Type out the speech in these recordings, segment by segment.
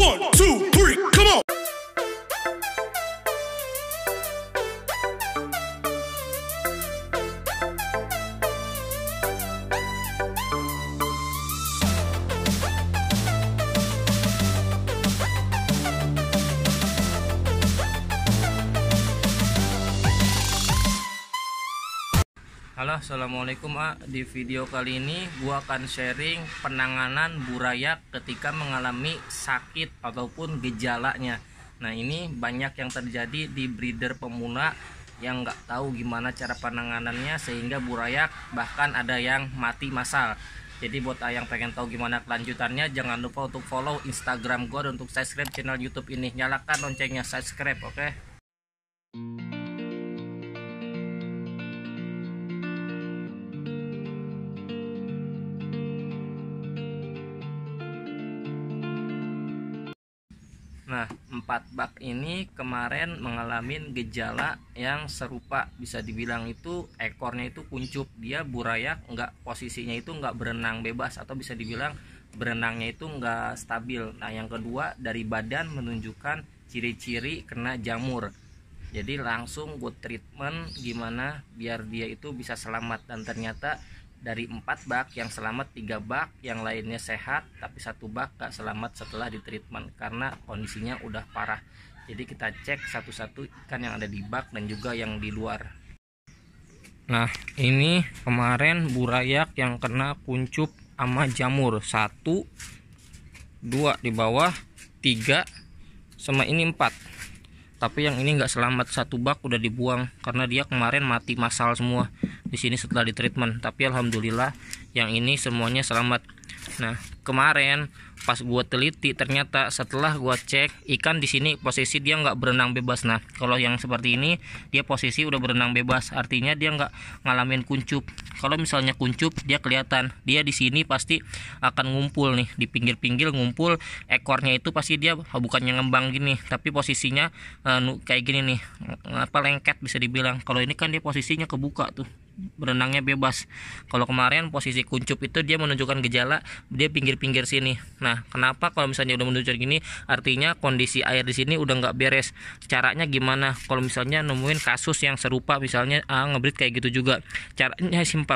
1, 2, 3, come on. Halo, assalamualaikum. Di video kali ini gua akan sharing penanganan burayak ketika mengalami sakit ataupun gejalanya. Nah, ini banyak yang terjadi di breeder pemula yang nggak tahu gimana cara penanganannya sehingga burayak bahkan ada yang mati massal. Jadi buat yang pengen tahu gimana kelanjutannya, jangan lupa untuk follow Instagram gua dan untuk subscribe channel YouTube ini. Nyalakan loncengnya, subscribe, oke? Nah, 4 bak ini kemarin mengalami gejala yang serupa, bisa dibilang itu ekornya itu kuncup, dia burayak, posisinya itu nggak berenang bebas atau bisa dibilang berenangnya itu nggak stabil. Nah, yang kedua dari badan menunjukkan ciri-ciri kena jamur. Jadi langsung gue treatment gimana biar dia itu bisa selamat, dan ternyata dari 4 bak yang selamat 3 bak, yang lainnya sehat, tapi 1 bak gak selamat setelah ditreatment karena kondisinya udah parah. Jadi kita cek satu-satu ikan yang ada di bak dan juga yang di luar. Nah, ini kemarin burayak yang kena kuncup sama jamur, 1, 2 di bawah, 3, sama ini 4. Tapi yang ini nggak selamat, 1 bak udah dibuang karena dia kemarin mati massal semua di sini setelah ditreatment. Tapi alhamdulillah yang ini semuanya selamat. Nah, kemarin pas gua teliti ternyata setelah gua cek ikan di sini posisi dia nggak berenang bebas. Nah, kalau yang seperti ini dia posisi udah berenang bebas, artinya dia nggak ngalamin kuncup. Kalau misalnya kuncup dia kelihatan, dia di sini pasti akan ngumpul nih di pinggir-pinggir ngumpul, ekornya itu pasti dia bukannya ngembang gini, tapi posisinya kayak gini nih, lengket bisa dibilang. Kalau ini kan dia posisinya kebuka tuh, berenangnya bebas. Kalau kemarin posisi kuncup itu dia menunjukkan gejala dia pinggir-pinggir sini. Nah, kenapa kalau misalnya udah menunjukkan gini, artinya kondisi air di sini udah nggak beres. Caranya gimana? Kalau misalnya nemuin kasus yang serupa, misalnya ngebreed kayak gitu juga, caranya simpel.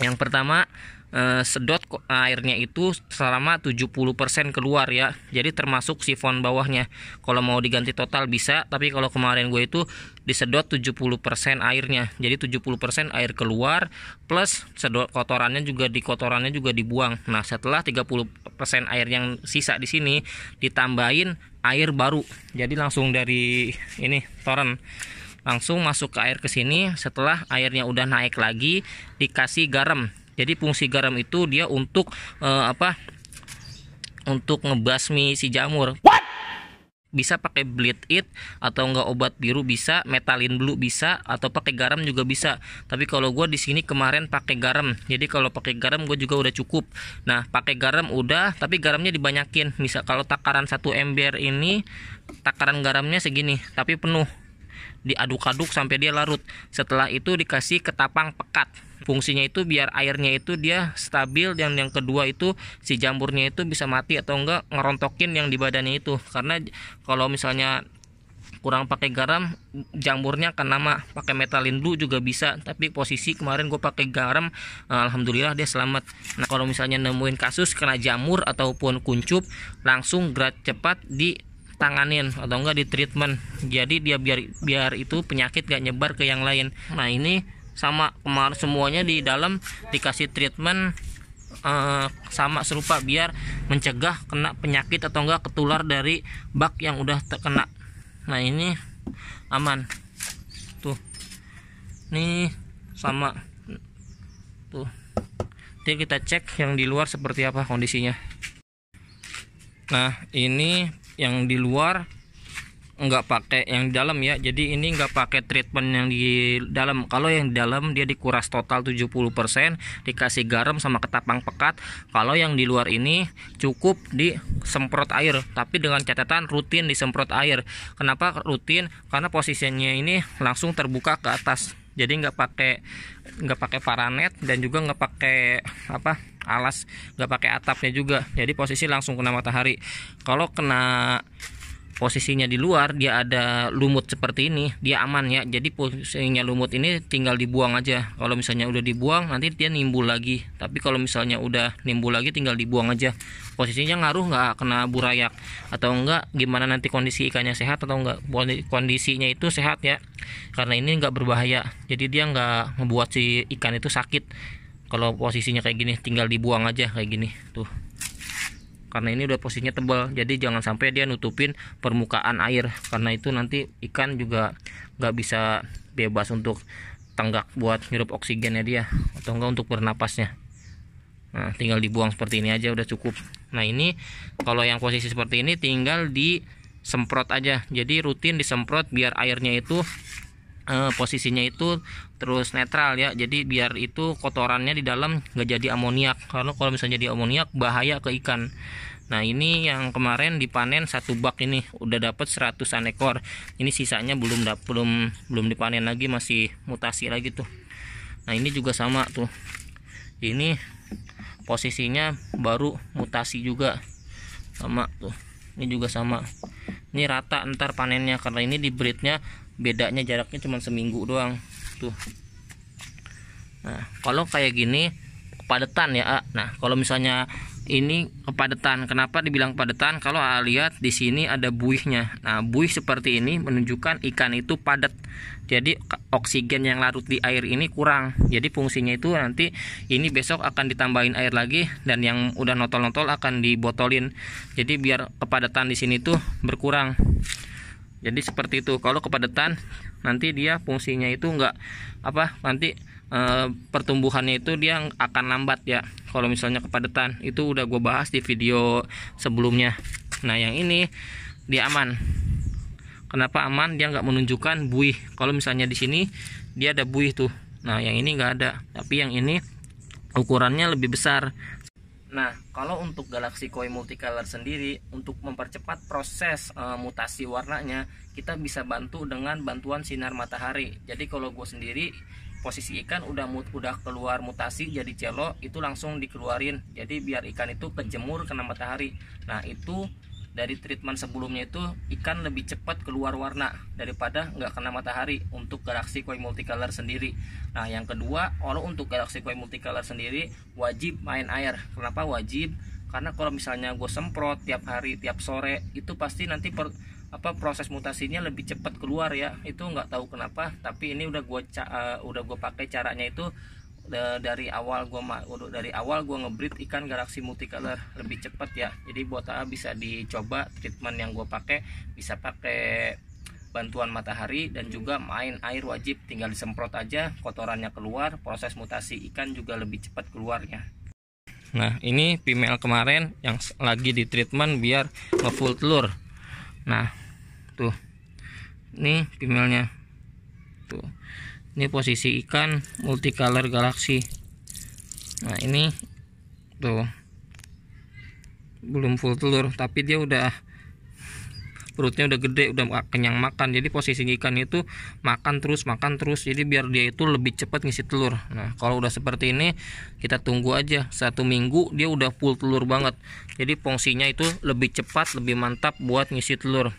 Yang pertama, sedot airnya itu selama 70% keluar ya, jadi termasuk sifon bawahnya. Kalau mau diganti total bisa, tapi kalau kemarin gue itu disedot 70% airnya, jadi 70% air keluar plus sedot kotorannya juga dibuang. Nah, setelah 30% air yang sisa di sini ditambahin air baru, jadi langsung dari ini toren langsung masuk ke air ke sini. Setelah airnya udah naik lagi dikasih garam. Jadi fungsi garam itu dia untuk untuk ngebasmi si jamur. Bisa pakai bleed it atau enggak obat biru bisa, metalin blue bisa, atau pakai garam juga bisa. Tapi kalau gue di sini kemarin pakai garam. Jadi kalau pakai garam gue juga udah cukup. Nah, pakai garam udah, tapi garamnya dibanyakin. Misal kalau takaran 1 ember ini takaran garamnya segini, tapi penuh. Diaduk-aduk sampai dia larut. Setelah itu dikasih ketapang pekat. Fungsinya itu biar airnya itu dia stabil, dan yang kedua itu si jamurnya itu bisa mati atau enggak ngerontokin yang di badannya itu. Karena kalau misalnya kurang pakai garam, jamurnya akan lama. Pakai metalin blue juga bisa, tapi posisi kemarin gue pakai garam, alhamdulillah dia selamat. Nah, kalau misalnya nemuin kasus kena jamur ataupun kuncup, langsung gerak cepat di tanganin atau enggak di treatment. Jadi dia biar itu penyakit gak nyebar ke yang lain. Nah, ini sama kemarin semuanya di dalam dikasih treatment sama serupa biar mencegah kena penyakit atau enggak ketular dari bak yang udah terkena. Nah, ini aman tuh, nih sama tuh. Jadi kita cek yang di luar seperti apa kondisinya. Nah, ini yang di luar nggak pakai yang di dalam ya, jadi ini nggak pakai treatment yang di dalam. Kalau yang di dalam dia dikuras total 70%, dikasih garam sama ketapang pekat. Kalau yang di luar ini cukup disemprot air, tapi dengan catatan rutin disemprot air. Kenapa rutin? Karena posisinya ini langsung terbuka ke atas, jadi nggak pakai paranet dan juga nggak pakai alas, nggak pakai atapnya juga, jadi posisi langsung kena matahari. Kalau kena posisinya di luar, dia ada lumut seperti ini, dia aman ya. Jadi posisinya lumut ini tinggal dibuang aja. Kalau misalnya udah dibuang, nanti dia nimbul lagi. Tapi kalau misalnya udah nimbul lagi, tinggal dibuang aja. Posisinya ngaruh nggak kena burayak atau enggak, gimana nanti kondisi ikannya sehat atau enggak. Kondisinya itu sehat ya, karena ini nggak berbahaya. Jadi dia nggak ngebuat si ikan itu sakit. Kalau posisinya kayak gini, tinggal dibuang aja kayak gini tuh. Karena ini udah posisinya tebal, jadi jangan sampai dia nutupin permukaan air, karena itu nanti ikan juga nggak bisa bebas untuk tenggak buat hirup oksigennya dia, atau enggak untuk bernapasnya. Nah, tinggal dibuang seperti ini aja udah cukup. Nah, ini kalau yang posisi seperti ini tinggal disemprot aja, jadi rutin disemprot biar airnya itu posisinya itu terus netral ya. Jadi biar itu kotorannya di dalam nggak jadi amoniak, karena kalau misalnya jadi amoniak bahaya ke ikan. Nah, ini yang kemarin dipanen 1 bak ini udah dapat 100-an ekor. Ini sisanya belum dipanen lagi, masih mutasi lagi tuh. Nah, ini juga sama tuh, ini posisinya baru mutasi juga sama tuh. Ini juga sama, ini rata ntar panennya, karena ini di breednya bedanya jaraknya cuma seminggu doang tuh. Nah, kalau kayak gini kepadatan ya. Nah, kalau misalnya ini kepadatan, kenapa dibilang kepadatan? Kalau lihat di sini ada buihnya. Nah, buih seperti ini menunjukkan ikan itu padat. Jadi oksigen yang larut di air ini kurang. Jadi fungsinya itu nanti ini besok akan ditambahin air lagi, dan yang udah notol-notol akan dibotolin. Jadi biar kepadatan di sini tuh berkurang. Jadi seperti itu. Kalau kepadatan nanti dia fungsinya itu enggak nanti pertumbuhannya itu dia akan lambat ya. Kalau misalnya kepadatan itu udah gue bahas di video sebelumnya. Nah, yang ini dia aman. Kenapa aman? Dia nggak menunjukkan buih. Kalau misalnya di sini dia ada buih tuh. Nah, yang ini nggak ada. Tapi yang ini ukurannya lebih besar. Nah, kalau untuk Galaxy Koi Multicolor sendiri, untuk mempercepat proses mutasi warnanya, kita bisa bantu dengan bantuan sinar matahari. Jadi kalau gue sendiri, posisi ikan udah keluar mutasi jadi celo, itu langsung dikeluarin. Jadi biar ikan itu kejemur kena matahari. Nah, itu dari treatment sebelumnya itu ikan lebih cepat keluar warna daripada nggak kena matahari untuk Galaxy Koi Multicolor sendiri. Nah, yang kedua, kalau untuk Galaxy Koi Multicolor sendiri wajib main air. Kenapa wajib? Karena kalau misalnya gue semprot tiap hari tiap sore, itu pasti nanti proses mutasinya lebih cepat keluar ya. Itu nggak tahu kenapa, tapi ini udah gue pakai caranya itu dari awal gue ngebreed ikan Galaxy Multicolor lebih cepat ya. Jadi buat bisa dicoba treatment yang gue pakai, bisa pakai bantuan matahari dan juga main air wajib, tinggal disemprot aja, kotorannya keluar, proses mutasi ikan juga lebih cepat keluarnya. Nah, ini female kemarin yang lagi di treatment biar ngefull telur. Nah, tuh, ini femalenya tuh. Ini posisi ikan Multicolor Galaxy. Nah, ini tuh belum full telur, tapi dia udah perutnya udah gede, udah kenyang makan. Jadi posisi ikan itu makan terus, jadi biar dia itu lebih cepat ngisi telur. Nah, kalau udah seperti ini, kita tunggu aja 1 minggu dia udah full telur banget. Jadi fungsinya itu lebih cepat, lebih mantap buat ngisi telur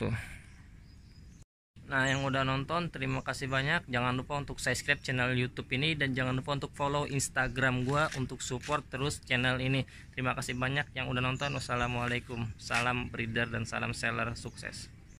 tuh. Nah, yang udah nonton terima kasih banyak. Jangan lupa untuk subscribe channel YouTube ini, dan jangan lupa untuk follow Instagram gua untuk support terus channel ini. Terima kasih banyak yang udah nonton. Wassalamualaikum. Salam breeder dan salam seller sukses.